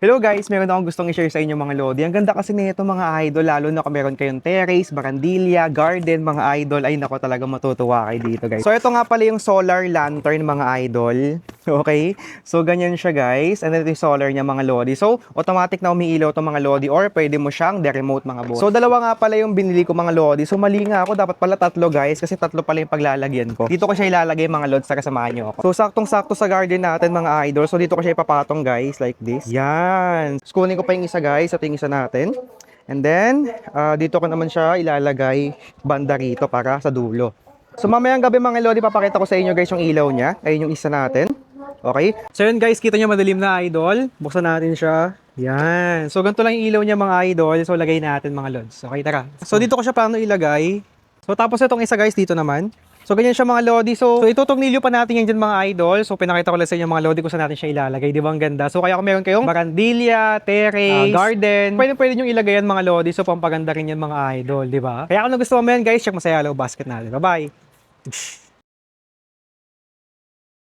Hello guys, meron akong gustong i-share sa inyo mga lodi. Ang ganda kasi nito mga idol, lalo na kung meron kayong terrace, barandilla, garden, mga idol. Ay nako, talaga matutuwa kayo dito guys. So ito nga pala yung solar lantern mga idol. Okay? So ganyan siya guys. And ito yung solar niya mga lodi. So automatic na umiilaw itong mga lodi or pwede mo siyang de-remote mga boss. So dalawa nga pala yung binili ko mga lodi. So mali nga ako, dapat pala tatlo guys kasi tatlo pala yung paglalagyan ko. Dito ko siya ilalagay mga lods, sa kasamahan nyo ako. So saktong-sakto sa garden natin mga idol. So dito ko siya ipapatong guys like this. Yan. So, kunin ko pa yung isa guys. Ito yung isa natin. And then, dito ko naman siya ilalagay banda rito para sa dulo. So mamayang gabi mga lodi, papakita ko sa inyo guys yung ilaw niya. Ayun yung isa natin. Okay? So yun guys, kita nyo madilim na idol. Buksan natin siya. Yan. So ganito lang yung ilaw niya mga idol. So lagay natin mga lods. Okay, tara. So dito ko siya paano ilagay. So tapos itong isa guys dito naman. So ganyan siya mga lodi. So itutornilyo pa natin yan dyan mga idol. So pinakita ko lang sa inyo mga lodi kung saan natin siya ilalagay. Di ba ang ganda? So kaya kung meron kayong barandilla, terrace, garden, pwede nyo ilagay yan mga lodi. So pampaganda rin yan mga idol, di ba? Kaya kung nagustuhan mo yan guys, check mo sa yellow basket natin. Bye-bye!